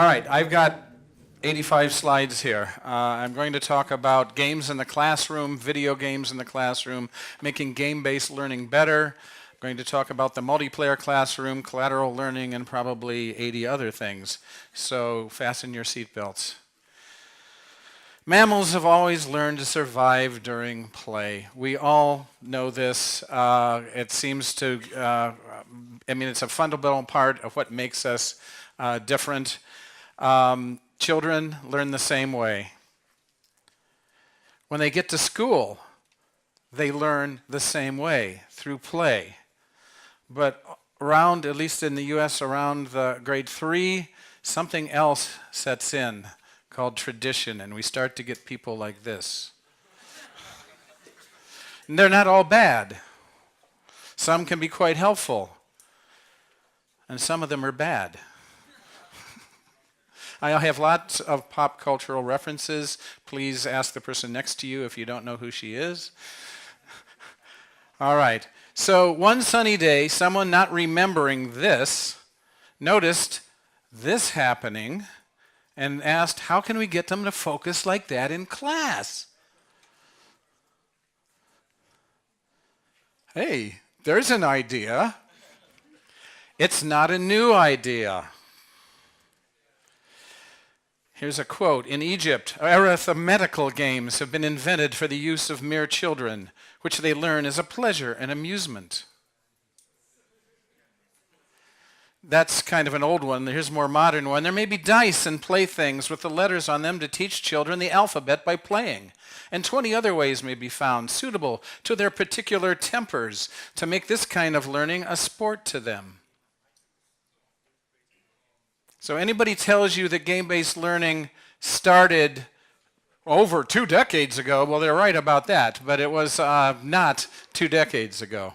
All right, I've got 85 slides here. I'm going to talk about games in the classroom, video games in the classroom, making game-based learning better. I'm going to talk about the multiplayer classroom, collateral learning, and probably 80 other things. So fasten your seatbelts. Mammals have always learned to survive during play. We all know this. It seems to, it's a fundamental part of what makes us different. Children learn the same way. When they get to school, they learn the same way, through play. But around, at least in the US, around the grade 3, something else sets in called tradition, and we start to get people like this. And they're not all bad. Some can be quite helpful, and some of them are bad. I have lots of pop cultural references. Please ask the person next to you if you don't know who she is. All right. So one sunny day, someone not remembering this noticed this happening and asked, how can we get them to focus like that in class? Hey, there's an idea. It's not a new idea. Here's a quote. In Egypt, arithmetical games have been invented for the use of mere children, which they learn as a pleasure and amusement. That's kind of an old one. Here's a more modern one. There may be dice and playthings with the letters on them to teach children the alphabet by playing. And 20 other ways may be found suitable to their particular tempers to make this kind of learning a sport to them. So anybody tells you that game-based learning started over 2 decades ago, well, they're right about that, but it was not 2 decades ago.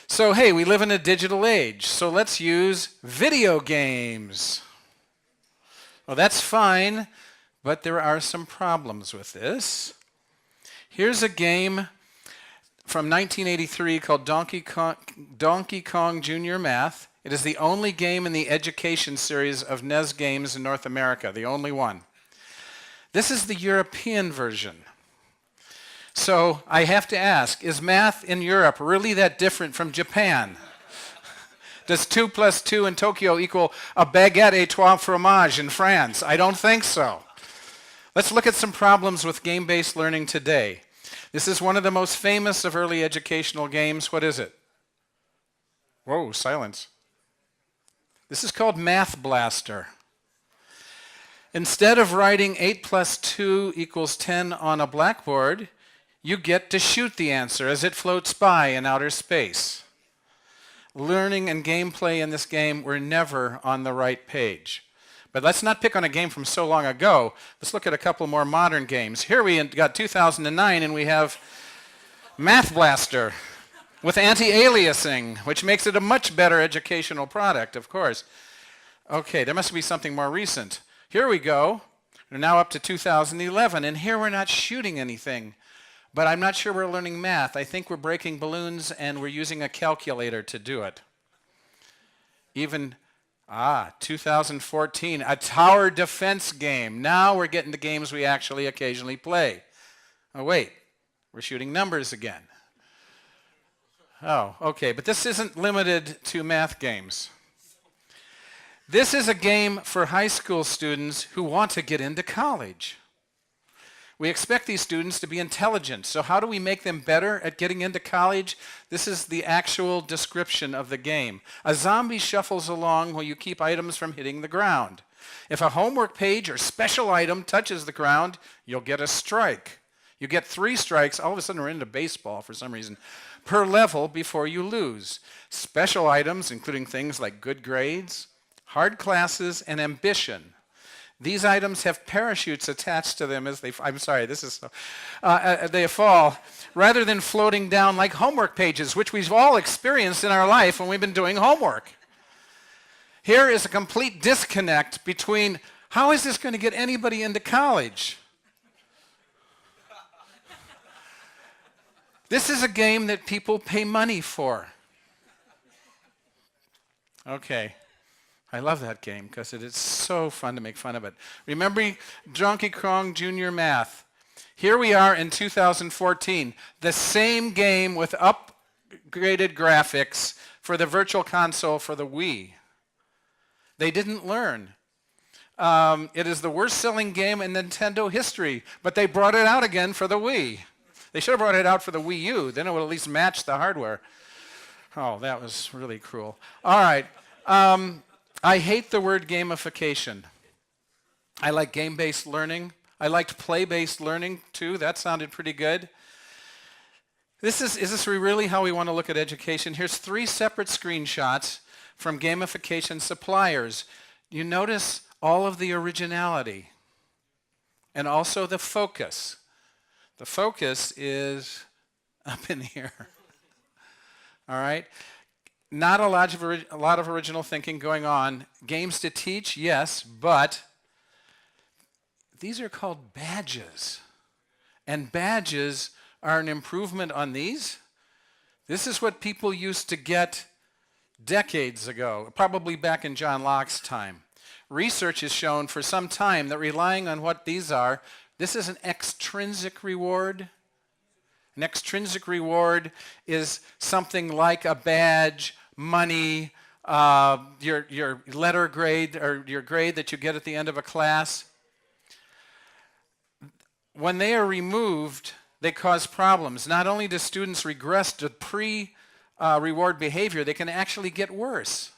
So hey, we live in a digital age, so let's use video games. Well, that's fine, but there are some problems with this. Here's a game from 1983 called Donkey Kong Jr. Math. It is the only game in the education series of NES games in North America, the only one. This is the European version. So I have to ask, is math in Europe really that different from Japan? Does 2 + 2 in Tokyo equal a baguette et 3 fromage in France? I don't think so. Let's look at some problems with game-based learning today. This is one of the most famous of early educational games. What is it? Whoa, silence. This is called Math Blaster. Instead of writing 8 + 2 = 10 on a blackboard, you get to shoot the answer as it floats by in outer space. Learning and gameplay in this game were never on the right page. But let's not pick on a game from so long ago. Let's look at a couple more modern games. Here we got 2009 and we have Math Blaster with anti-aliasing, which makes it a much better educational product, of course. Okay, there must be something more recent. Here we go. We're now up to 2011, and here we're not shooting anything. But I'm not sure we're learning math. I think we're breaking balloons, and we're using a calculator to do it. 2014, a tower defense game. Now we're getting to games we actually occasionally play. Oh, wait, we're shooting numbers again. Oh, okay, but this isn't limited to math games. This is a game for high school students who want to get into college. We expect these students to be intelligent, so how do we make them better at getting into college? This is the actual description of the game. A zombie shuffles along while you keep items from hitting the ground. If a homework page or special item touches the ground, you'll get a strike. You get 3 strikes, all of a sudden we're into baseball for some reason, per level before you lose. Special items, including things like good grades, hard classes, and ambition. These items have parachutes attached to them as they, they fall, rather than floating down like homework pages, which we've all experienced in our life when we've been doing homework. Here is a complete disconnect between how is this going to get anybody into college? This is a game that people pay money for. Okay. I love that game because it is so fun to make fun of it. Remember Donkey Kong Jr. Math? Here we are in 2014, the same game with upgraded graphics for the Virtual Console for the Wii. They didn't learn. It is the worst-selling game in Nintendo history, but they brought it out again for the Wii. They should have brought it out for the Wii U. Then it would at least match the hardware. Oh, that was really cruel. All right. I hate the word gamification. I like game-based learning. I liked play-based learning, too. That sounded pretty good. Is this really how we want to look at education? Here's 3 separate screenshots from gamification suppliers. You notice all of the originality and also the focus. The focus is up in here. All right? Not a lot of original thinking going on. Games to teach, yes, but these are called badges. And badges are an improvement on these. This is what people used to get decades ago, probably back in John Locke's time. Research has shown for some time that relying on what these are, this is an extrinsic reward. An extrinsic reward is something like a badge, money, your letter grade, or your grade that you get at the end of a class. When they are removed, they cause problems. Not only do students regress to pre-reward behavior, they can actually get worse.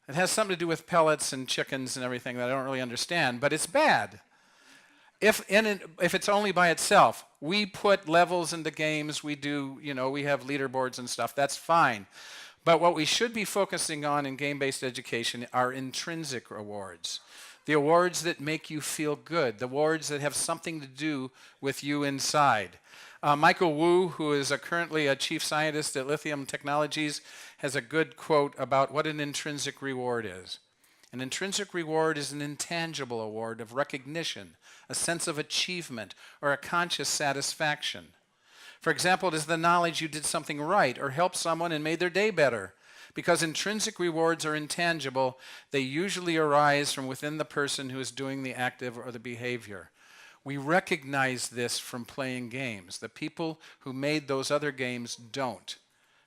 It has something to do with pellets and chickens and everything that I don't really understand, but it's bad. If it's only by itself, we put levels into games, we have leaderboards and stuff, that's fine. But what we should be focusing on in game-based education are intrinsic rewards. The awards that make you feel good, the awards that have something to do with you inside. Michael Wu, who is currently a chief scientist at Lithium Technologies, has a good quote about what an intrinsic reward is. An intrinsic reward is an intangible award of recognition, a sense of achievement, or a conscious satisfaction. For example, it is the knowledge you did something right or helped someone and made their day better. Because intrinsic rewards are intangible, they usually arise from within the person who is doing the active or the behavior. We recognize this from playing games. The people who made those other games don't,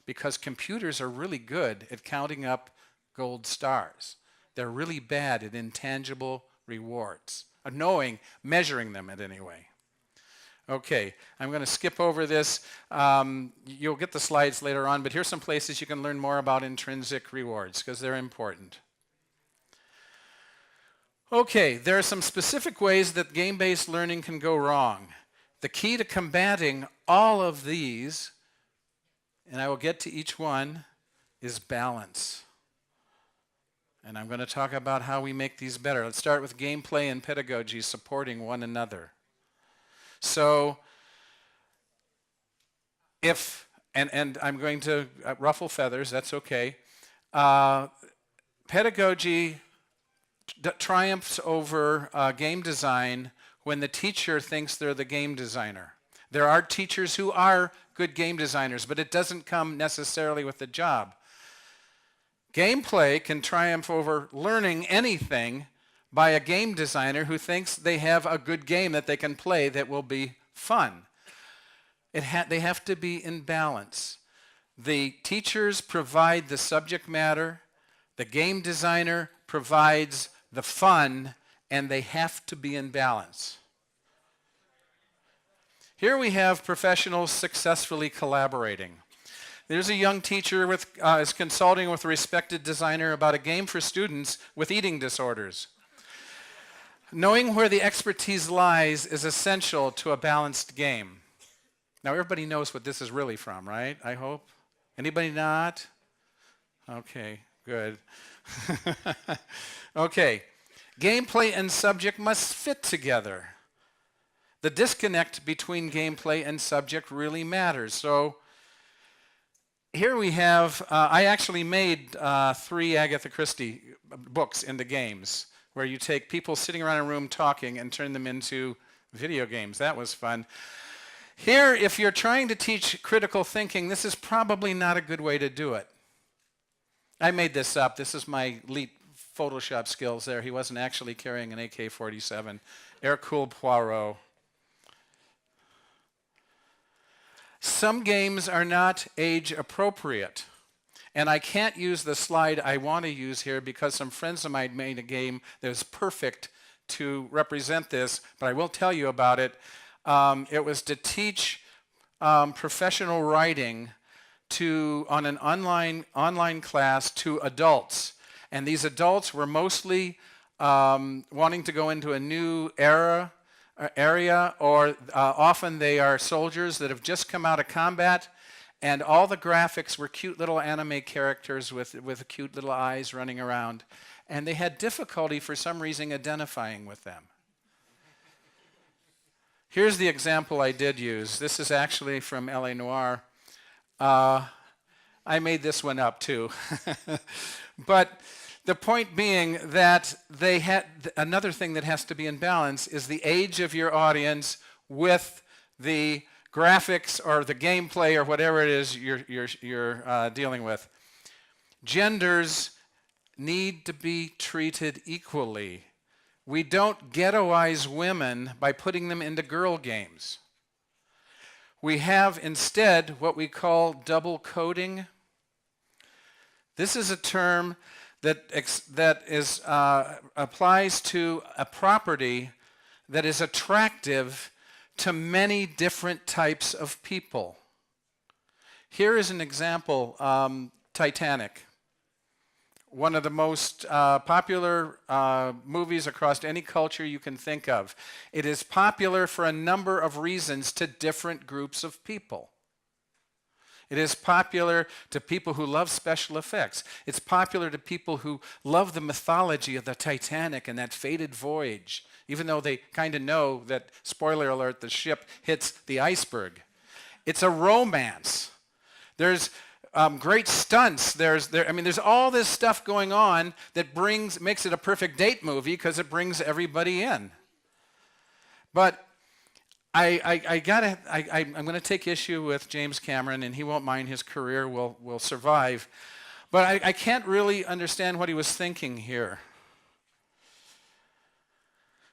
because computers are really good at counting up gold stars. They're really bad at intangible rewards, measuring them at any way. Okay, I'm going to skip over this. You'll get the slides later on, but here's some places you can learn more about intrinsic rewards because they're important. Okay, there are some specific ways that game-based learning can go wrong. The key to combating all of these, and I will get to each one, is balance. And I'm going to talk about how we make these better. Let's start with gameplay and pedagogy supporting one another. So and I'm going to ruffle feathers, that's okay. Pedagogy triumphs over game design when the teacher thinks they're the game designer. There are teachers who are good game designers, but it doesn't come necessarily with the job. Gameplay can triumph over learning anything by a game designer who thinks they have a good game that they can play that will be fun. They have to be in balance. The teachers provide the subject matter, the game designer provides the fun, and they have to be in balance. Here we have professionals successfully collaborating. There's a young teacher is consulting with a respected designer about a game for students with eating disorders. Knowing where the expertise lies is essential to a balanced game. Now everybody knows what this is really from, right? I hope. Anybody not? Okay, good. Okay. Gameplay and subject must fit together. The disconnect between gameplay and subject really matters. So here we have, I actually made 3 Agatha Christie books into games, where you take people sitting around a room talking and turn them into video games. That was fun. Here, if you're trying to teach critical thinking, this is probably not a good way to do it. I made this up. This is my elite Photoshop skills there. He wasn't actually carrying an AK-47. Hercule Poirot. Some games are not age appropriate. And I can't use the slide I want to use here because some friends of mine made a game that was perfect to represent this, but I will tell you about it. It was to teach professional writing on an online class to adults. And these adults were mostly wanting to go into a new area, or often they are soldiers that have just come out of combat, and all the graphics were cute little anime characters with cute little eyes running around. And they had difficulty for some reason identifying with them. Here's the example I did use. This is actually from L.A. Noire. I made this one up too. But the point being that they had another thing that has to be in balance is the age of your audience with the graphics or the gameplay or whatever it is you're dealing with. Genders need to be treated equally. We don't ghettoize women by putting them into girl games. We have instead what we call double coding. This is a term that applies to a property that is attractive to many different types of people. Here is an example, Titanic. One of the most popular movies across any culture you can think of. It is popular for a number of reasons to different groups of people. It is popular to people who love special effects. It's popular to people who love the mythology of the Titanic and that fated voyage, even though they kind of know that, spoiler alert, the ship hits the iceberg. It's a romance. There's great stunts. There's all this stuff going on that makes it a perfect date movie because it brings everybody in. But I'm going to take issue with James Cameron, and he won't mind. His career will survive. But I can't really understand what he was thinking here.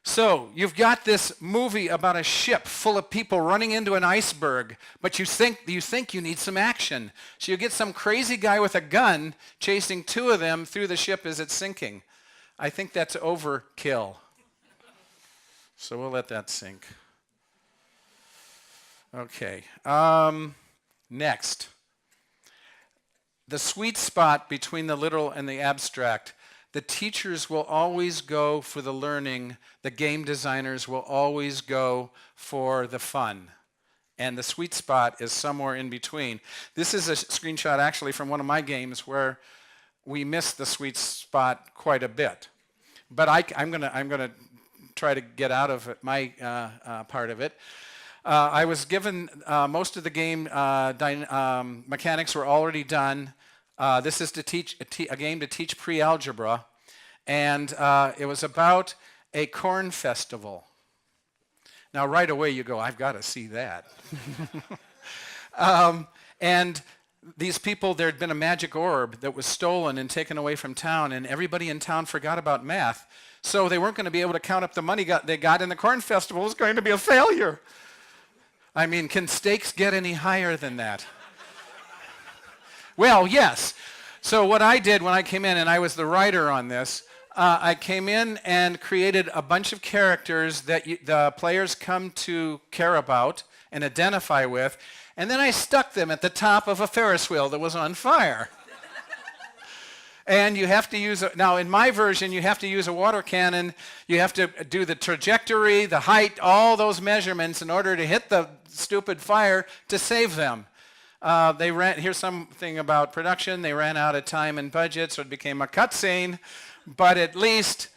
So you've got this movie about a ship full of people running into an iceberg, but you think you need some action. So you get some crazy guy with a gun chasing two of them through the ship as it's sinking. I think that's overkill. So we'll let that sink. Okay. Next. The sweet spot between the literal and the abstract. The teachers will always go for the learning. The game designers will always go for the fun. And the sweet spot is somewhere in between. This is a screenshot actually from one of my games where we missed the sweet spot quite a bit. But I'm gonna try to get out of it, my part of it. I was given most of the game mechanics were already done. This is to teach a game to teach pre-algebra, and it was about a corn festival. Now, right away you go, I've got to see that. And these people, there had been a magic orb that was stolen and taken away from town, and everybody in town forgot about math, so they weren't going to be able to count up the money they got, and the corn festival was going to be a failure. I mean, can stakes get any higher than that? Well, yes. So what I did when I came in, and I was the writer on this, I came in and created a bunch of characters that the players come to care about and identify with, and then I stuck them at the top of a Ferris wheel that was on fire. And you have to use, now in my version, you have to use a water cannon. You have to do the trajectory, the height, all those measurements in order to hit the stupid fire to save them. Here's something about production. They ran out of time and budget, so it became a cutscene. But at least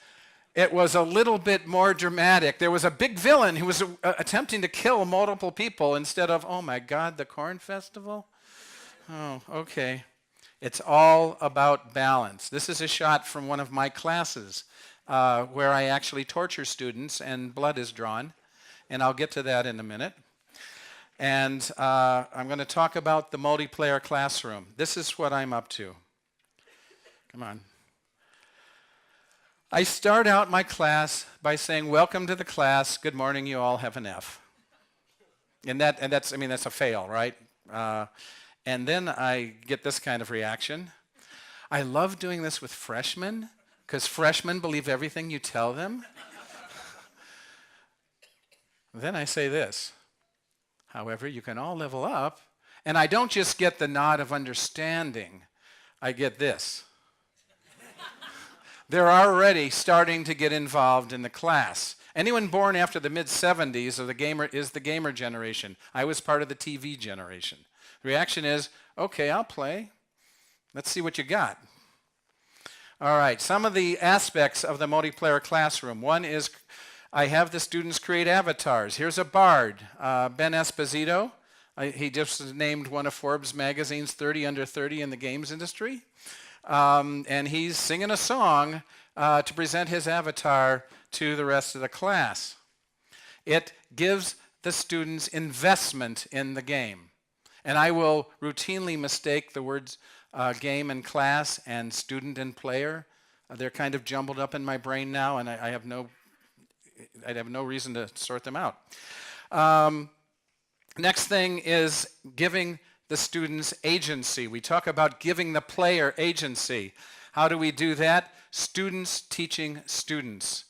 it was a little bit more dramatic. There was a big villain who was attempting to kill multiple people instead of, oh my God, the corn festival? Oh, okay. It's all about balance. This is a shot from one of my classes where I actually torture students and blood is drawn. And I'll get to that in a minute. And I'm going to talk about the multiplayer classroom. This is what I'm up to. Come on. I start out my class by saying, welcome to the class. Good morning, you all have an F. And that's a fail, right? And then I get this kind of reaction. I love doing this with freshmen because freshmen believe everything you tell them. Then I say this. However, you can all level up. And I don't just get the nod of understanding. I get this. They're already starting to get involved in the class. Anyone born after the mid-70s is the gamer generation. I was part of the TV generation. The reaction is, okay, I'll play. Let's see what you got. All right, some of the aspects of the multiplayer classroom. One is I have the students create avatars. Here's a bard, Ben Esposito. He just named one of Forbes magazine's 30 under 30 in the games industry. And he's singing a song to present his avatar to the rest of the class. It gives the students investment in the game. And I will routinely mistake the words game and class and student and player. They're kind of jumbled up in my brain now, and I'd have no reason to sort them out. Next thing is giving the students agency. We talk about giving the player agency. How do we do that? Students teaching students.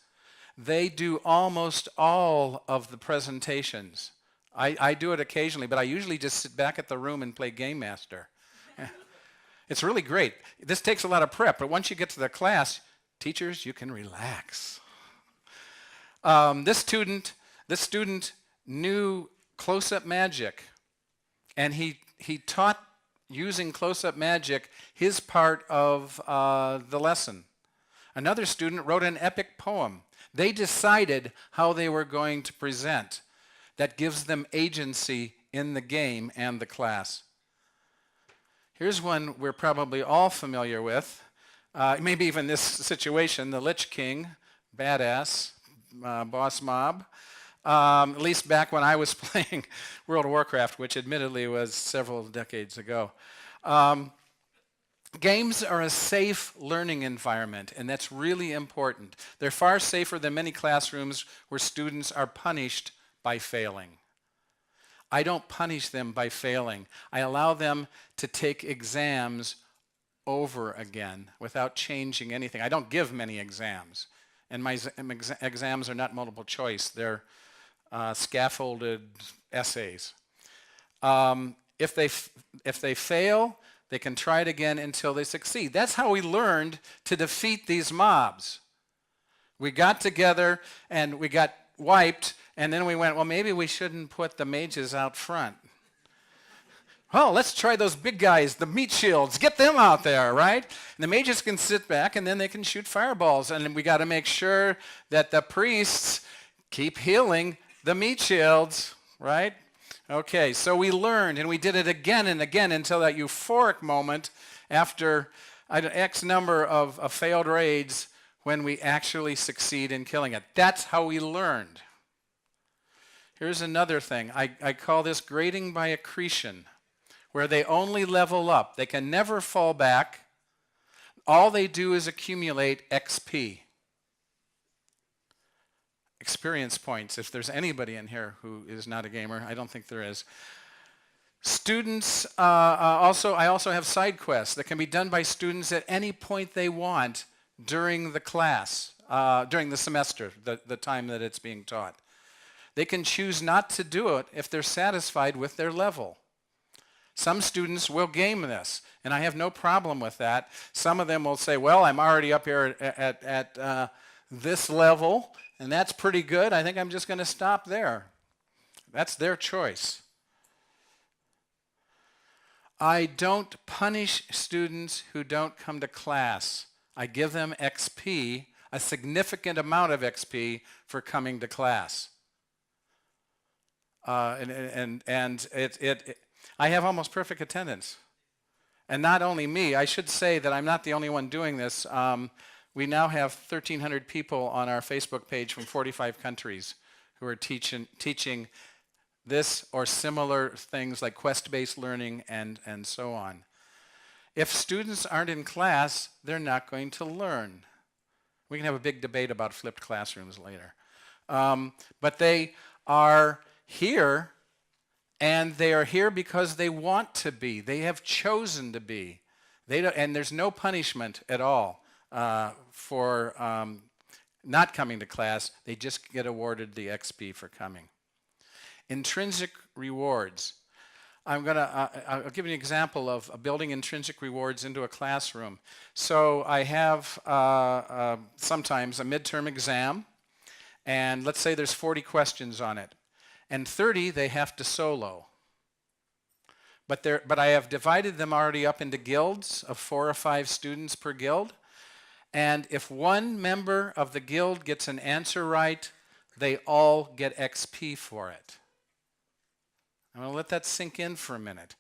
They do almost all of the presentations. I do it occasionally, but I usually just sit back at the room and play Game Master. It's really great. This takes a lot of prep, but once you get to the class, teachers, you can relax. This student knew close-up magic, and he taught using close-up magic his part of the lesson. Another student wrote an epic poem. They decided how they were going to present. That gives them agency in the game and the class. Here's one we're probably all familiar with, maybe even this situation, the Lich King, badass, boss mob. At least back when I was playing World of Warcraft, which admittedly was several decades ago. Games are a safe learning environment, and that's really important. They're far safer than many classrooms where students are punished by failing. I don't punish them by failing. I allow them to take exams over again without changing anything. I don't give many exams, and my exams are not multiple choice. They're scaffolded essays. If they fail, they can try it again until they succeed. That's how we learned to defeat these mobs. We got together and we got wiped, and then we went, well, maybe we shouldn't put the mages out front. Oh, let's try those big guys, the meat shields. Get them out there, right? And the mages can sit back, and then they can shoot fireballs. And we got to make sure that the priests keep healing the meat shields, right? Okay, so we learned, and we did it again and again until that euphoric moment after X number of failed raids when we actually succeed in killing it. That's how we learned. Here's another thing. I call this grading by accretion, where they only level up. They can never fall back. All they do is accumulate XP. Experience points, if there's anybody in here who is not a gamer. I don't think there is. Students, I also have side quests that can be done by students at any point they want during the class, during the semester, the time that it's being taught. They can choose not to do it if they're satisfied with their level. Some students will game this, and I have no problem with that. Some of them will say, well, I'm already up here at this level, and that's pretty good. I think I'm just going to stop there. That's their choice. I don't punish students who don't come to class. I give them XP, a significant amount of XP for coming to class. I have almost perfect attendance. And not only me, I should say that I'm not the only one doing this. We now have 1,300 people on our Facebook page from 45 countries who are teaching this or similar things like quest-based learning and so on. If students aren't in class, they're not going to learn. We can have a big debate about flipped classrooms later. But they are here, and they are here because they want to be. They have chosen to be. And there's no punishment at all for not coming to class. They just get awarded the XP for coming. Intrinsic rewards. I'll give you an example of building intrinsic rewards into a classroom. So I have sometimes a midterm exam, and let's say there's 40 questions on it, and 30 they have to solo. But I have divided them already up into guilds of 4 or 5 students per guild, and if one member of the guild gets an answer right, they all get XP for it. I'm going to let that sink in for a minute.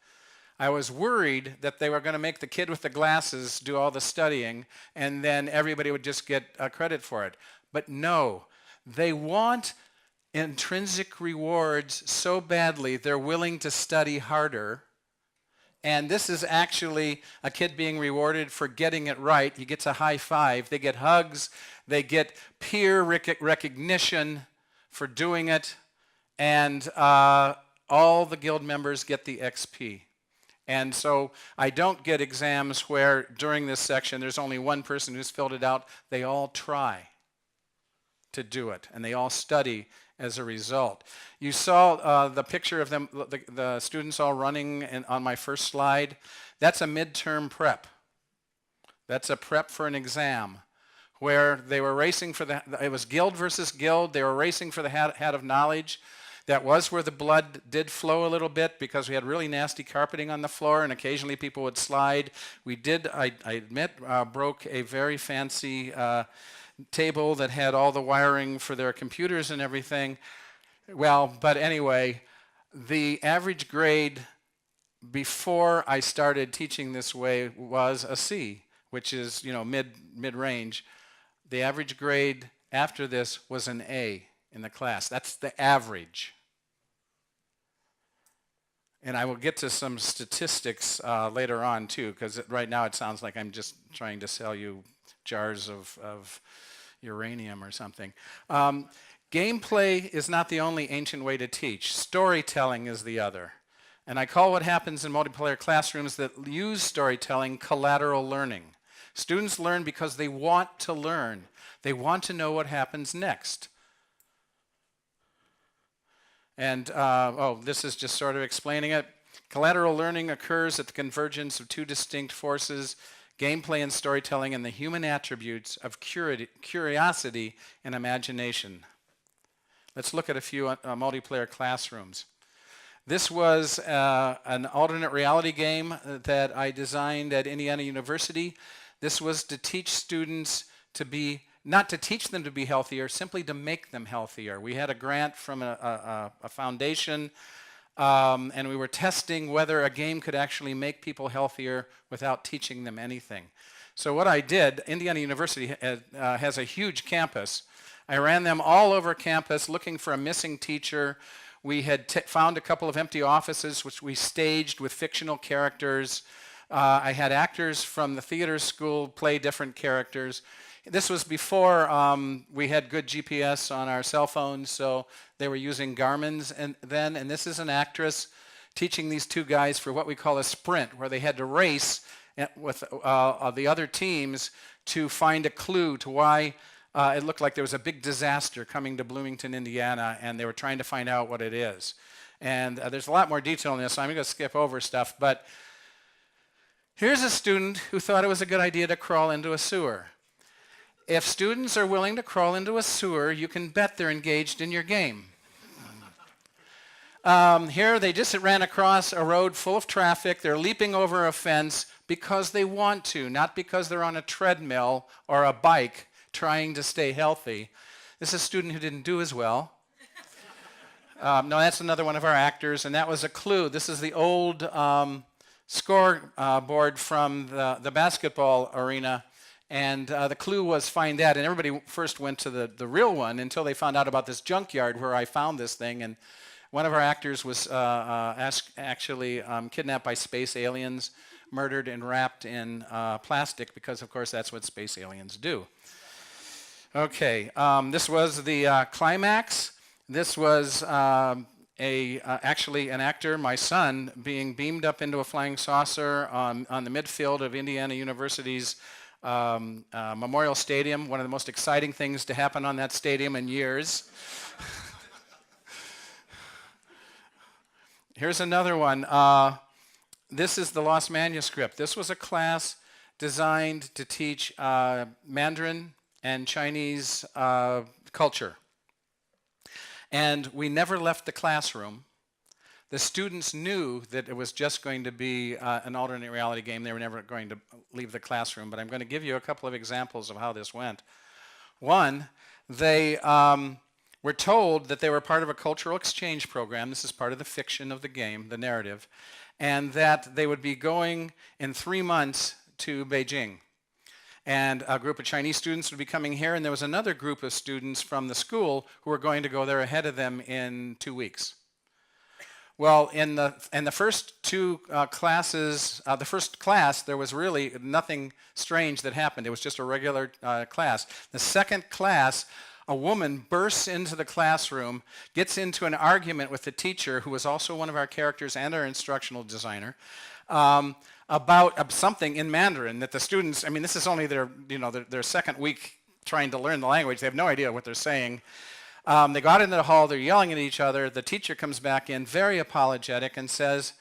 I was worried that they were going to make the kid with the glasses do all the studying, and then everybody would just get credit for it. But no, they want intrinsic rewards so badly they're willing to study harder. And this is actually a kid being rewarded for getting it right. He gets a high five. They get hugs. They get peer recognition for doing it. And all the guild members get the XP. And so I don't get exams where during this section there's only one person who's filled it out. They all try to do it, and they all study as a result. You saw the picture of them, the students all running on my first slide. That's a midterm prep. That's a prep for an exam where they were racing for it was guild versus guild. They were racing for the hat of knowledge. That was where the blood did flow a little bit because we had really nasty carpeting on the floor, and occasionally people would slide. We did, I admit, broke a very fancy table that had all the wiring for their computers and everything. Well, but anyway, the average grade before I started teaching this way was a C, which is, mid-range. The average grade after this was an A in the class. That's the average. And I will get to some statistics later on too, because right now it sounds like I'm just trying to sell you jars of uranium or something. Gameplay is not the only ancient way to teach. Storytelling is the other. And I call what happens in multiplayer classrooms that use storytelling collateral learning. Students learn because they want to learn. They want to know what happens next. And, this is just sort of explaining it. Collateral learning occurs at the convergence of 2 distinct forces, gameplay and storytelling, and the human attributes of curiosity and imagination. Let's look at a few multiplayer classrooms. This was an alternate reality game that I designed at Indiana University. This was to teach students to be not to teach them to be healthier, simply to make them healthier. We had a grant from a foundation, and we were testing whether a game could actually make people healthier without teaching them anything. So what I did, Indiana University has a huge campus. I ran them all over campus looking for a missing teacher. We had found a couple of empty offices, which we staged with fictional characters. I had actors from the theater school play different characters. This was before we had good GPS on our cell phones, so they were using Garmin's then. And this is an actress teaching these 2 guys for what we call a sprint, where they had to race with the other teams to find a clue to why it looked like there was a big disaster coming to Bloomington, Indiana, and they were trying to find out what it is. And there's a lot more detail in this, so I'm going to skip over stuff. But here's a student who thought it was a good idea to crawl into a sewer. If students are willing to crawl into a sewer, you can bet they're engaged in your game. Here they just ran across a road full of traffic. They're leaping over a fence because they want to, not because they're on a treadmill or a bike trying to stay healthy. This is a student who didn't do as well. No, that's another one of our actors, and that was a clue. This is the old scoreboard from the basketball arena. And the clue was find that, and everybody first went to the real one until they found out about this junkyard where I found this thing. And one of our actors was actually kidnapped by space aliens murdered and wrapped in plastic because, of course, that's what space aliens do. Okay, this was the climax. This was actually an actor, my son, being beamed up into a flying saucer on the midfield of Indiana University's Memorial Stadium, one of the most exciting things to happen on that stadium in years. Here's another one. This is the Lost Manuscript. This was a class designed to teach Mandarin and Chinese culture. And we never left the classroom. The students knew that it was just going to be an alternate reality game. They were never going to leave the classroom. But I'm going to give you a couple of examples of how this went. One, they were told that they were part of a cultural exchange program. This is part of the fiction of the game, the narrative. And that they would be going in 3 months to Beijing. And a group of Chinese students would be coming here, and there was another group of students from the school who were going to go there ahead of them in 2 weeks. Well, in the first two classes, the first class, there was really nothing strange that happened. It was just a regular class. The second class, a woman bursts into the classroom, gets into an argument with the teacher, who was also one of our characters and our instructional designer, about something in Mandarin that the students, I mean, this is only their second week trying to learn the language. They have no idea what they're saying. They got into the hall, they're yelling at each other. The teacher comes back in, very apologetic, and says,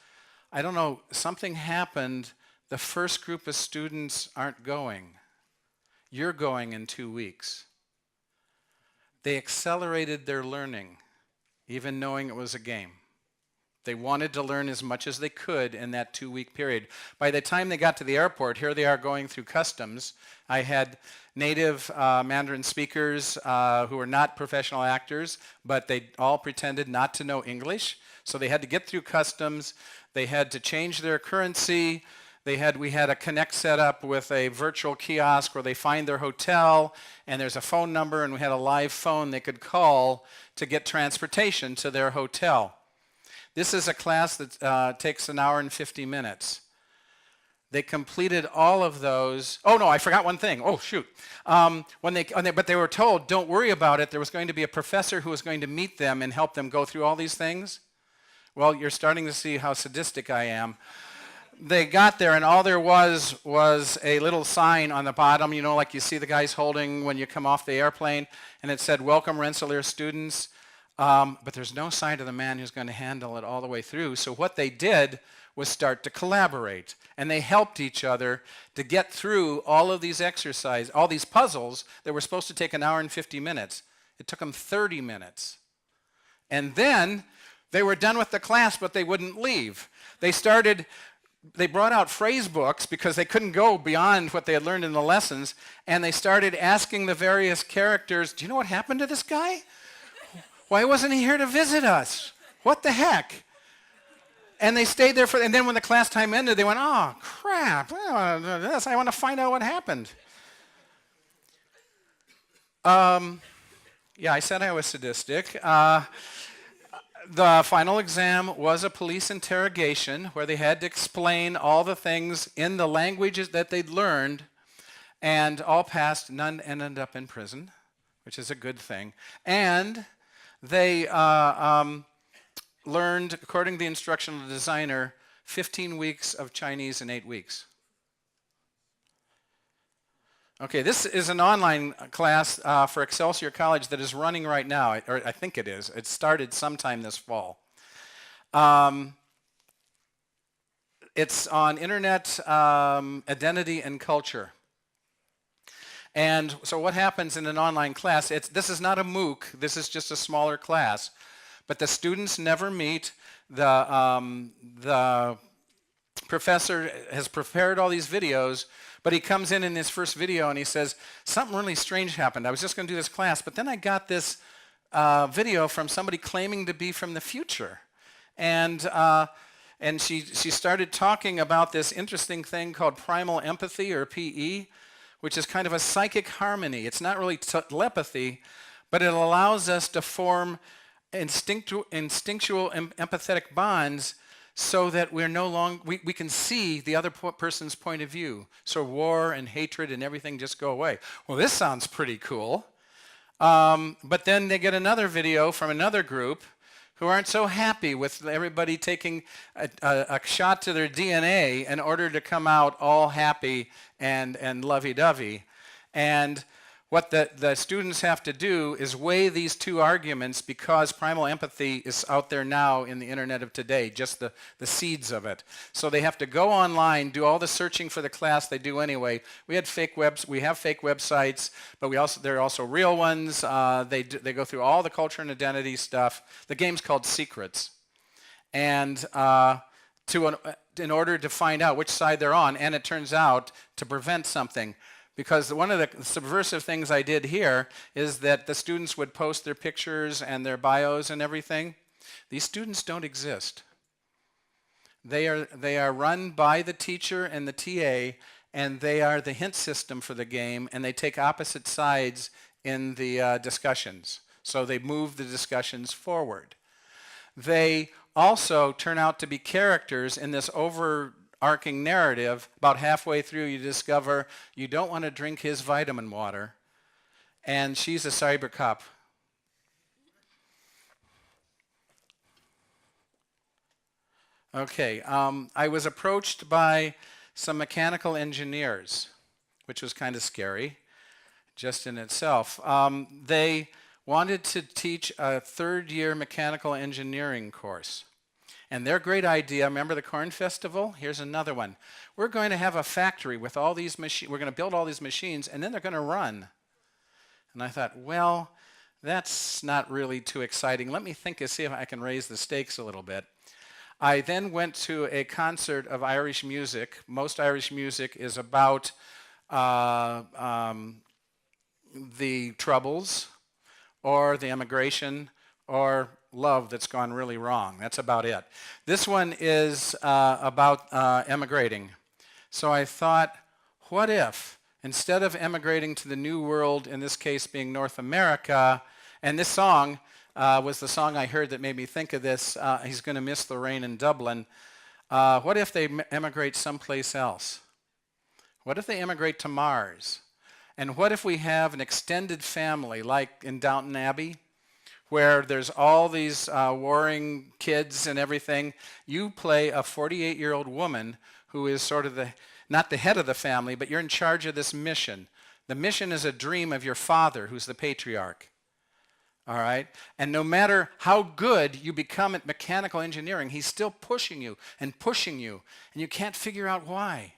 I don't know, something happened. The first group of students aren't going. You're going in 2 weeks. They accelerated their learning, even knowing it was a game. They wanted to learn as much as they could in that 2-week period. By the time they got to the airport, here they are going through customs. I had native Mandarin speakers who were not professional actors, but they all pretended not to know English. So they had to get through customs. They had to change their currency. We had a connect set up with a virtual kiosk where they find their hotel, and there's a phone number, and we had a live phone they could call to get transportation to their hotel. This is a class that takes an hour and 50 minutes. They completed all of those. Oh, no, I forgot one thing. Oh, shoot. But they were told, don't worry about it. There was going to be a professor who was going to meet them and help them go through all these things. Well, you're starting to see how sadistic I am. They got there, and all there was a little sign on the bottom, you know, like you see the guys holding when you come off the airplane, and it said, welcome Rensselaer students. But there's no sign of the man who's going to handle it all the way through. So what they did was start to collaborate. And they helped each other to get through all of these exercises, all these puzzles that were supposed to take an hour and 50 minutes. It took them 30 minutes. And then they were done with the class, but they wouldn't leave. They brought out phrase books because they couldn't go beyond what they had learned in the lessons. And they started asking the various characters, do you know what happened to this guy? Why wasn't he here to visit us? What the heck? And they stayed there and then when the class time ended, they went, oh, crap, I want to find out what happened. Yeah, I said I was sadistic. The final exam was a police interrogation where they had to explain all the things in the languages that they'd learned, and all passed. None ended up in prison, which is a good thing. And they learned, according to the instructional designer, 15 weeks of Chinese in 8 weeks. Okay, this is an online class for Excelsior College that is running right now, or I think it is. It started sometime this fall. It's on internet identity and culture. And so what happens in an online class, this is not a MOOC, this is just a smaller class, but the students never meet. The professor has prepared all these videos, but he comes in his first video and he says, something really strange happened. I was just going to do this class, but then I got this video from somebody claiming to be from the future. And she started talking about this interesting thing called primal empathy, or PE, which is kind of a psychic harmony. It's not really telepathy, but it allows us to form instinctual empathetic bonds so that we're no longer, we can see the other person's point of view. So war and hatred and everything just go away. Well, this sounds pretty cool. But then they get another video from another group who aren't so happy with everybody taking a shot to their DNA in order to come out all happy and lovey-dovey. And what the students have to do is weigh these two arguments, because primal empathy is out there now in the internet of today, just the seeds of it. So they have to go online, do all the searching for the class they do anyway. We have fake websites, but there are also real ones. They go through all the culture and identity stuff. The game's called Secrets. And in order to find out which side they're on, and it turns out to prevent something. Because one of the subversive things I did here is that the students would post their pictures and their bios and everything. These students don't exist. They are run by the teacher and the TA, and they are the hint system for the game, and they take opposite sides in the discussions. So they move the discussions forward. They also turn out to be characters in this overarching narrative. About halfway through, you discover you don't want to drink his vitamin water, and she's a cyber cop. Okay, I was approached by some mechanical engineers, which was kind of scary just in itself. They wanted to teach a third-year mechanical engineering course. And their great idea, remember the Corn Festival? Here's another one. We're going to have a factory with all these machines. We're going to build all these machines, and then they're going to run. And I thought, well, that's not really too exciting. Let me think and see if I can raise the stakes a little bit. I then went to a concert of Irish music. Most Irish music is about the Troubles, or the immigration, or love that's gone really wrong. That's about it. This one is about emigrating. So I thought, what if, instead of emigrating to the New World, in this case being North America, and this song was the song I heard that made me think of this, He's Gonna Miss the Rain in Dublin. What if they emigrate someplace else? What if they emigrate to Mars? And what if we have an extended family, like in Downton Abbey, where there's all these warring kids and everything? You play a 48-year-old woman who is sort of not the head of the family, but you're in charge of this mission. The mission is a dream of your father, who's the patriarch. All right? And no matter how good you become at mechanical engineering, he's still pushing you, and you can't figure out why.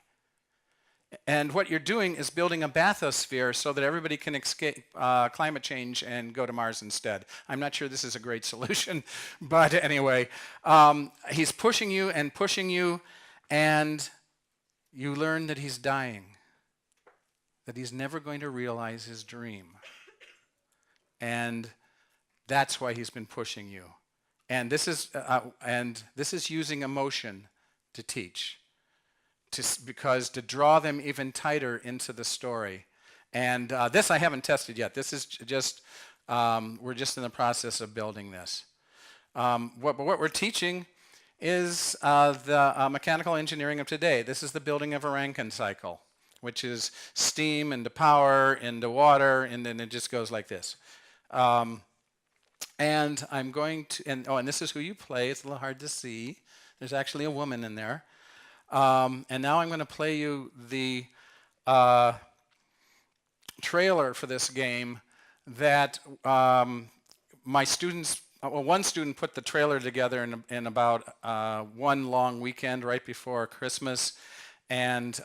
And what you're doing is building a bathysphere so that everybody can escape climate change and go to Mars instead. I'm not sure this is a great solution, but anyway, he's pushing you, and you learn that he's dying, that he's never going to realize his dream. And that's why he's been pushing you. And this is using emotion to teach. Because to draw them even tighter into the story. And this I haven't tested yet. This is just, we're just in the process of building this. What we're teaching is the mechanical engineering of today. This is the building of a Rankine cycle, which is steam into power, into water, and then it just goes like this. And I'm going to, and this is who you play. It's a little hard to see. There's actually a woman in there. And now I'm going to play you the trailer for this game that my students, one student put the trailer together in about one long weekend right before Christmas, and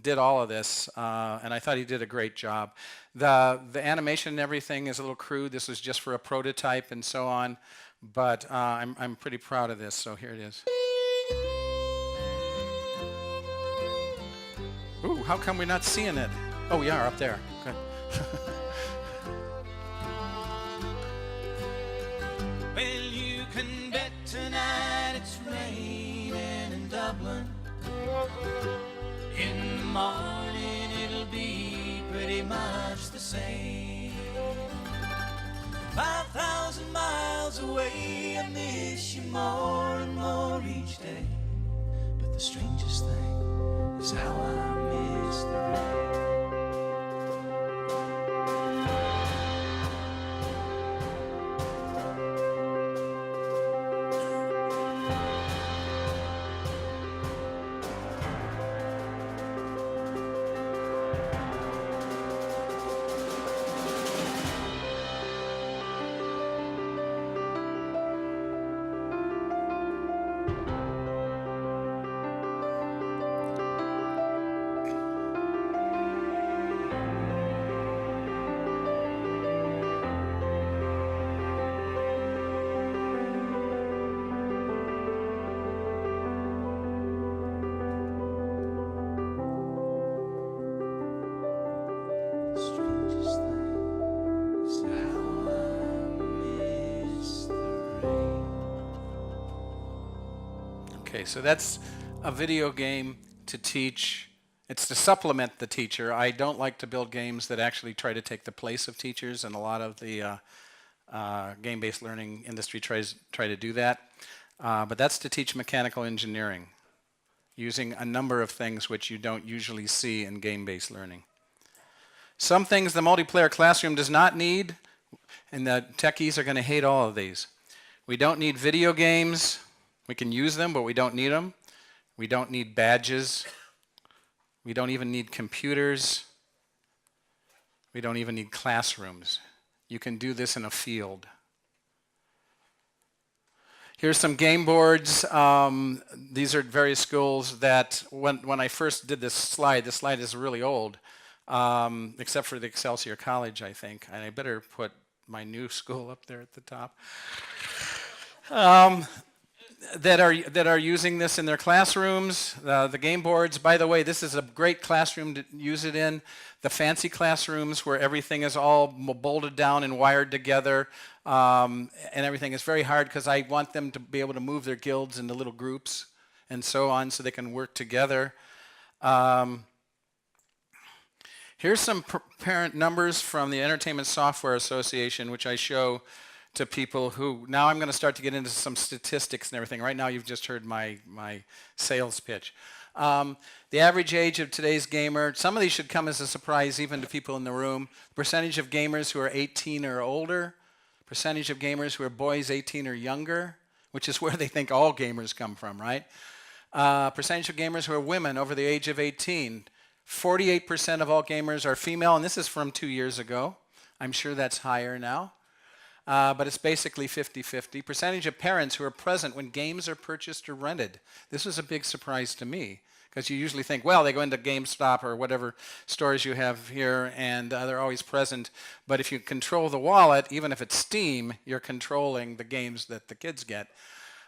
did all of this, and I thought he did a great job. The animation and everything is a little crude. This was just for a prototype and so on, but I'm pretty proud of this, so here it is. Ooh, how come we're not seeing it? Oh, we are up there. Good. Well, you can bet tonight it's raining in Dublin. In the morning it'll be pretty much the same. 5,000 miles miles away. I miss you more and more each day. But the strangest thing is how I miss the rain. Okay, so that's a video game to teach. It's to supplement the teacher. I don't like to build games that actually try to take the place of teachers, and a lot of the game-based learning industry try to do that. But that's to teach mechanical engineering, using a number of things which you don't usually see in game-based learning. Some things the multiplayer classroom does not need, and the techies are going to hate all of these. We don't need video games. We can use them, but we don't need them. We don't need badges. We don't even need computers. We don't even need classrooms. You can do this in a field. Here's some game boards. These are various schools that, when I first did this slide is really old, except for the Excelsior College, I think. And I better put my new school up there at the top. That are using this in their classrooms, the game boards. By the way, this is a great classroom to use it in. The fancy classrooms where everything is all bolted down and wired together, and everything is very hard because I want them to be able to move their guilds into little groups and so on so they can work together. Here's some parent numbers from the Entertainment Software Association, which I show to people who, now I'm going to start to get into some statistics and everything. Right now you've just heard my sales pitch. The average age of today's gamer, some of these should come as a surprise even to people in the room. Percentage of gamers who are 18 or older, percentage of gamers who are boys 18 or younger, which is where they think all gamers come from, right? Percentage of gamers who are women over the age of 18. 48% of all gamers are female, and this is from 2 years ago. I'm sure that's higher now. But it's basically 50-50. Percentage of parents who are present when games are purchased or rented. This was a big surprise to me, because you usually think, well, they go into GameStop or whatever stores you have here, and they're always present. But if you control the wallet, even if it's Steam, you're controlling the games that the kids get.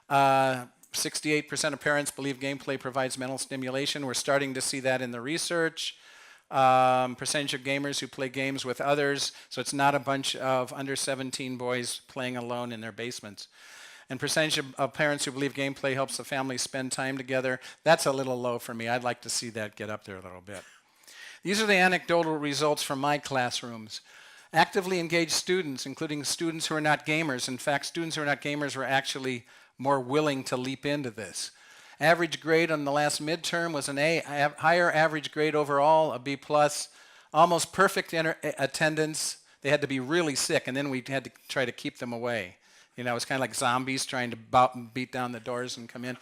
68% of parents believe gameplay provides mental stimulation. We're starting to see that in the research. Percentage of gamers who play games with others, so it's not a bunch of under 17 boys playing alone in their basements. And percentage of parents who believe gameplay helps the family spend time together. That's a little low for me. I'd like to see that get up there a little bit. These are the anecdotal results from my classrooms. Actively engaged students, including students who are not gamers. In fact, students who are not gamers were actually more willing to leap into this. Average grade on the last midterm was an A, higher average grade overall, a B+, almost perfect attendance. They had to be really sick, and then we had to try to keep them away. You know, it's kind of like zombies trying to beat down the doors and come in.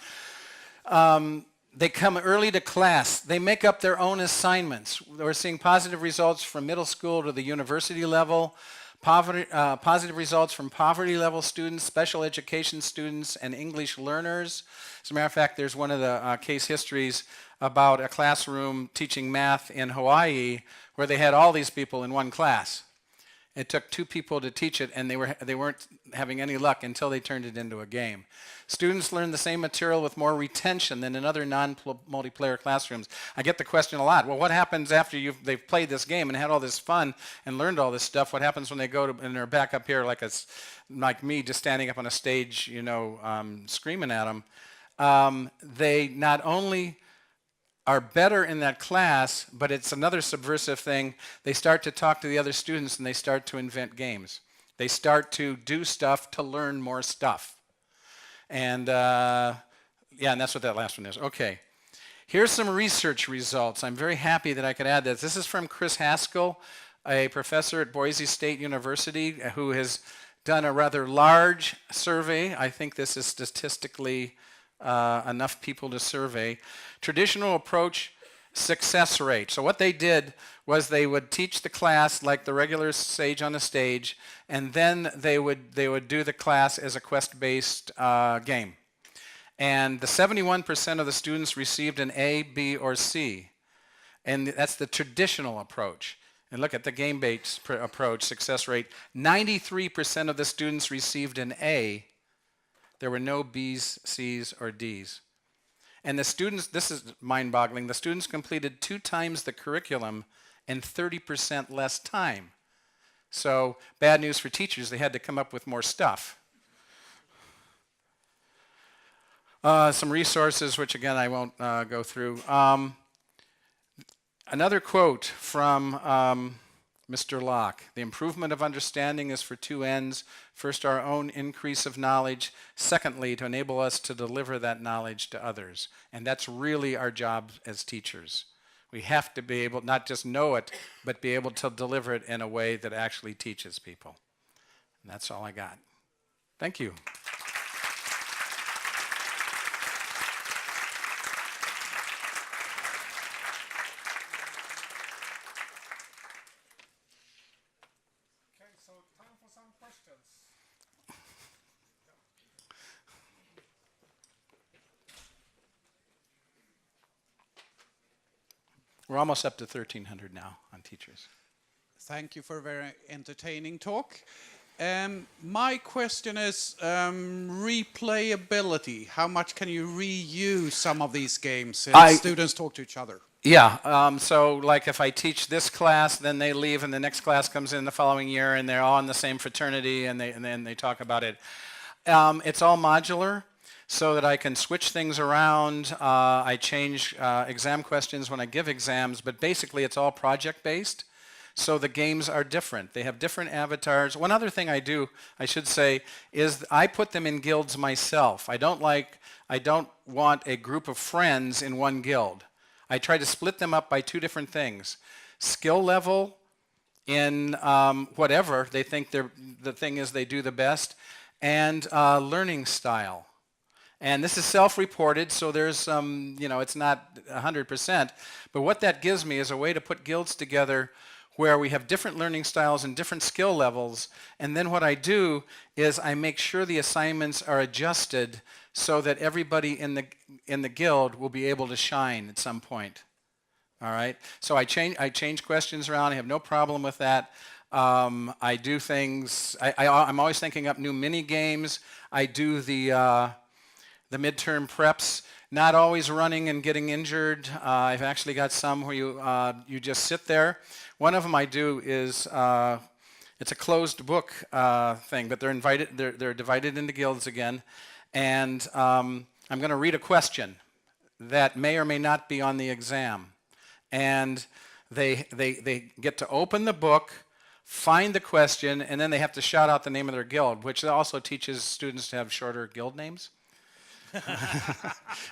They come early to class. They make up their own assignments. We're seeing positive results from middle school to the university level. Positive results from poverty level students, special education students, and English learners. As a matter of fact, there's one of the case histories about a classroom teaching math in Hawaii where they had all these people in one class. It took 2 people to teach it, and they weren't having any luck until they turned it into a game. Students learn the same material with more retention than in other non-multiplayer classrooms. I get the question a lot, well, what happens after they've played this game and had all this fun and learned all this stuff? What happens when they go to, and they're back up here like me, just standing up on a stage, you know, screaming at them? They not only are better in that class, but it's another subversive thing. They start to talk to the other students and they start to invent games. They start to do stuff to learn more stuff. And yeah, and that's what that last one is. Okay. Here's some research results. I'm very happy that I could add this. This is from Chris Haskell, a professor at Boise State University who has done a rather large survey. I think this is statistically enough people to survey. Traditional approach success rate. So what they did was they would teach the class like the regular sage on the stage, and then they would do the class as a quest-based game. And the 71% of the students received an A, B, or C. And that's the traditional approach. And look at the game-based approach, success rate. 93% of the students received an A. There were no B's, C's, or D's. And the students, this is mind-boggling, the students completed 2 times the curriculum in 30% less time. So bad news for teachers, they had to come up with more stuff. Some resources, which again I won't go through. Another quote from Mr. Locke. The improvement of understanding is for 2 ends. First, our own increase of knowledge. Secondly, to enable us to deliver that knowledge to others. And that's really our job as teachers. We have to be able, not just know it, but be able to deliver it in a way that actually teaches people. And that's all I got. Thank you. We're almost up to 1,300 now on teachers. Thank you for a very entertaining talk. My question is replayability. How much can you reuse some of these games since students talk to each other? Yeah, so like if I teach this class, then they leave and the next class comes in the following year and they're all in the same fraternity and then they talk about it. It's all modular, so that I can switch things around. I change exam questions when I give exams, but basically it's all project-based. So the games are different. They have different avatars. One other thing I do, I should say, is I put them in guilds myself. I don't want a group of friends in one guild. I try to split them up by 2 different things. Skill level in whatever they think the thing is they do the best, and learning style. And this is self-reported, so there's some, it's not 100%. But what that gives me is a way to put guilds together where we have different learning styles and different skill levels. And then what I do is I make sure the assignments are adjusted so that everybody in the guild will be able to shine at some point. All right? So I change questions around. I have no problem with that. I do things. I'm always thinking up new mini games. I do the midterm preps, not always running and getting injured. I've actually got some where you just sit there. One of them I do is it's a closed book thing, but they're divided into guilds again, and I'm going to read a question that may or may not be on the exam, and they get to open the book, find the question, and then they have to shout out the name of their guild, which also teaches students to have shorter guild names.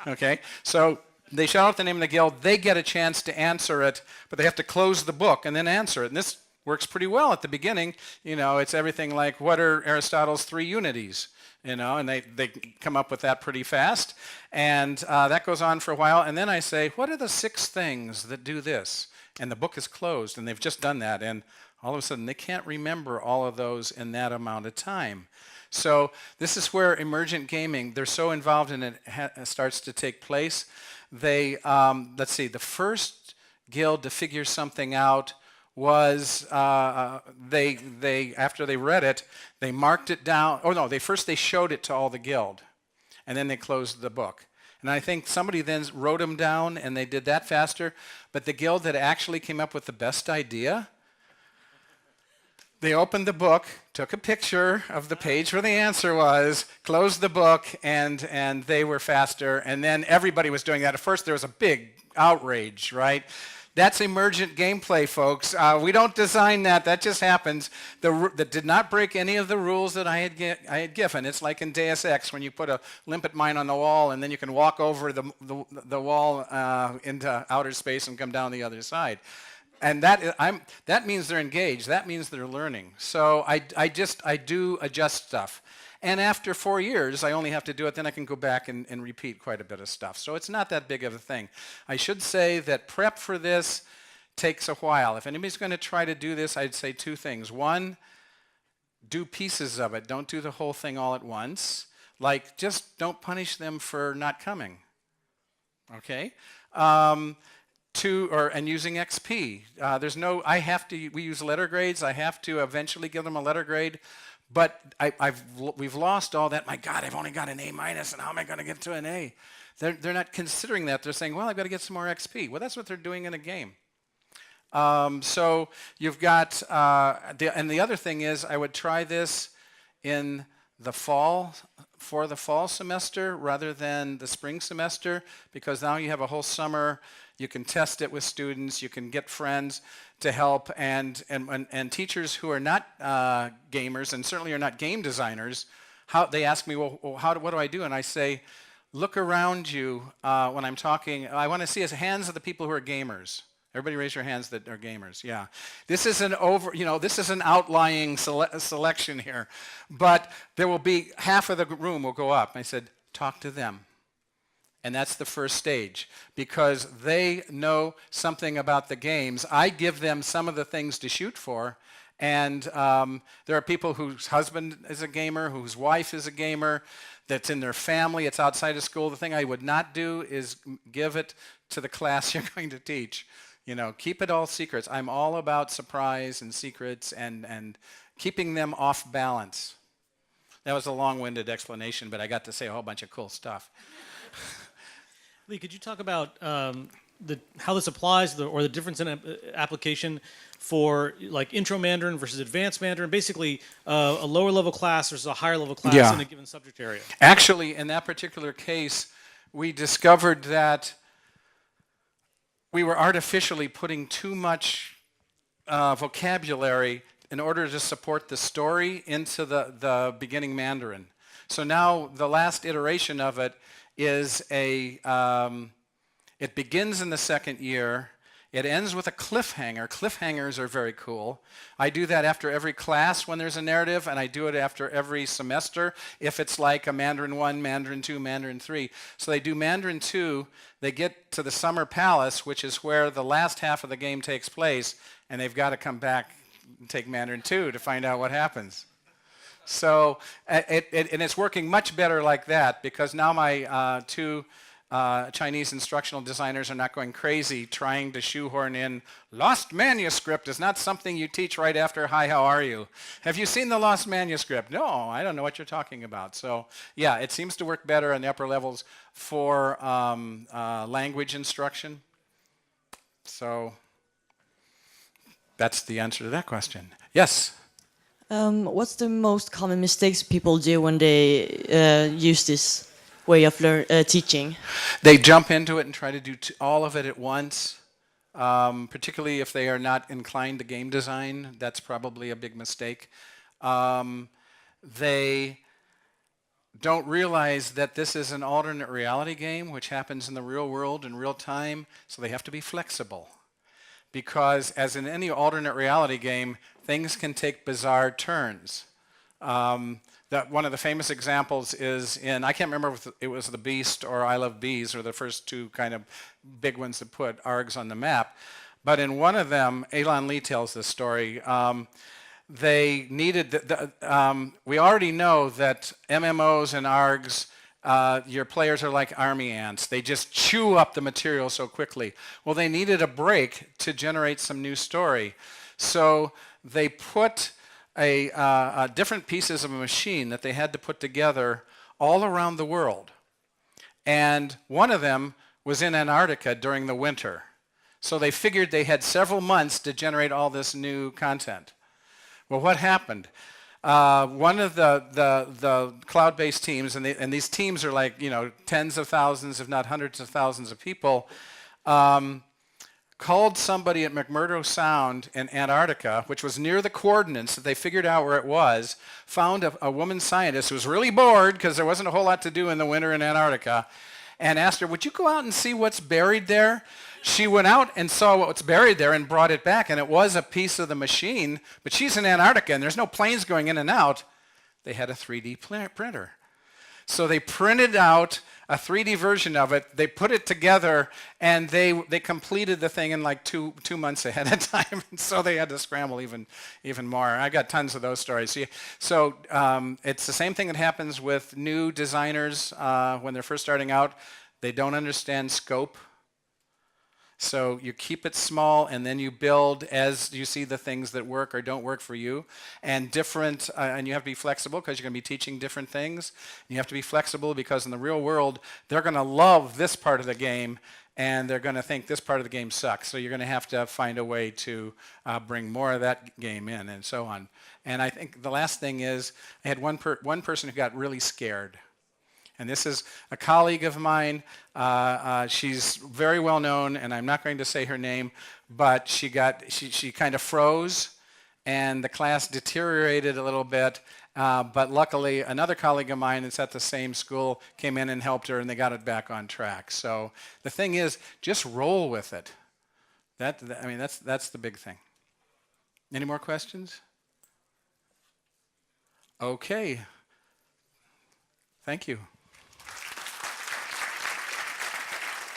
Okay, so they shout out the name of the guild, they get a chance to answer it, but they have to close the book and then answer it. And this works pretty well at the beginning. It's everything like, what are Aristotle's 3 unities? And they come up with that pretty fast. And that goes on for a while. And then I say, what are the 6 things that do this? And the book is closed, and they've just done that. And all of a sudden, they can't remember all of those in that amount of time. So this is where emergent gaming, they're so involved in it, starts to take place. They, let's see, the first guild to figure something out was, after they read it, they marked it down. Oh no, first they showed it to all the guild, and then they closed the book. And I think somebody then wrote them down, and they did that faster. But the guild that actually came up with the best idea, they opened the book, took a picture of the page where the answer was, closed the book, and they were faster. And then everybody was doing that. At first, there was a big outrage, right? That's emergent gameplay, folks. We don't design that. That just happens. That did not break any of the rules that I had given. It's like in Deus Ex when you put a limpet mine on the wall and then you can walk over the wall into outer space and come down the other side. And that means they're engaged. That means they're learning. So I do adjust stuff. And after 4 years, I only have to do it, then I can go back and repeat quite a bit of stuff. So it's not that big of a thing. I should say that prep for this takes a while. If anybody's going to try to do this, I'd say 2 things. 1, do pieces of it. Don't do the whole thing all at once. Like, just don't punish them for not coming. Okay? 2, and using XP. We use letter grades. I have to eventually give them a letter grade. But we've lost all that. My God, I've only got an A-, and how am I going to get to an A? They're not considering that. They're saying, well, I've got to get some more XP. Well, that's what they're doing in a game. So you've got, and the other thing is, I would try this in the fall, for the fall semester rather than the spring semester, because now you have a whole summer. You can test it with students. You can get friends to help, and teachers who are not gamers and certainly are not game designers. They ask me, well, what do I do? And I say, look around you when I'm talking. I want to see hands of the people who are gamers. Everybody raise your hands that are gamers. Yeah. This is this is an outlying selection here. But there will be half of the room will go up. I said, talk to them. And that's the first stage, because they know something about the games. I give them some of the things to shoot for, and there are people whose husband is a gamer, whose wife is a gamer, that's in their family, it's outside of school. The thing I would not do is give it to the class you're going to teach. Keep it all secrets. I'm all about surprise and secrets and keeping them off balance. That was a long-winded explanation, but I got to say a whole bunch of cool stuff. Lee, could you talk about how this applies, or the difference in application for like intro Mandarin versus advanced Mandarin, basically a lower level class versus a higher level class in a given subject area? Actually, in that particular case, we discovered that we were artificially putting too much vocabulary in order to support the story into the beginning Mandarin. So now the last iteration of it is it begins in the second year. It ends with a cliffhanger. Cliffhangers are very cool. I do that after every class when there's a narrative, and I do it after every semester if it's like a Mandarin 1, Mandarin 2, Mandarin 3. So they do Mandarin 2, they get to the Summer Palace, which is where the last half of the game takes place, and they've got to come back and take Mandarin 2 to find out what happens. So it's working much better like that, because now my 2 Chinese instructional designers are not going crazy trying to shoehorn in lost manuscript is not something you teach right after hi, how are you? Have you seen the lost manuscript? No, I don't know what you're talking about. So yeah, it seems to work better in the upper levels for language instruction. So that's the answer to that question. Yes? What's the most common mistakes people do when they use this way of teaching? They jump into it and try to do all of it at once, particularly if they are not inclined to game design. That's probably a big mistake. They don't realize that this is an alternate reality game, which happens in the real world in real time, so they have to be flexible. Because as in any alternate reality game, things can take bizarre turns. One of the famous examples is in, I can't remember if it was The Beast or I Love Bees, or the first 2 kind of big ones that put ARGs on the map. But in one of them, Elan Lee tells this story, they needed, we already know that MMOs and ARGs, your players are like army ants. They just chew up the material so quickly. Well, they needed a break to generate some new story. So they put different pieces of a machine that they had to put together all around the world. And one of them was in Antarctica during the winter. So they figured they had several months to generate all this new content. Well, what happened? One of the cloud-based teams, and these teams are like, tens of thousands, if not hundreds of thousands of people, called somebody at McMurdo Sound in Antarctica, which was near the coordinates that they figured out where it was, found a woman scientist who was really bored because there wasn't a whole lot to do in the winter in Antarctica, and asked her, would you go out and see what's buried there? She went out and saw what's buried there and brought it back, and it was a piece of the machine, but she's in Antarctica and there's no planes going in and out. They had a 3D printer. So they printed out a 3D version of it, they put it together, and they completed the thing in like two months ahead of time. And so they had to scramble even more. I got tons of those stories. So it's the same thing that happens with new designers when they're first starting out. They don't understand scope. So you keep it small, and then you build as you see the things that work or don't work for you. And and you have to be flexible because you're going to be teaching different things. And you have to be flexible because in the real world, they're going to love this part of the game, and they're going to think this part of the game sucks. So you're going to have to find a way to bring more of that game in, and so on. And I think the last thing is, I had one person who got really scared. And this is a colleague of mine. She's very well known, and I'm not going to say her name, but she kind of froze, and the class deteriorated a little bit. But luckily, another colleague of mine that's at the same school came in and helped her, and they got it back on track. So the thing is, just roll with it. That's the big thing. Any more questions? Okay. Thank you.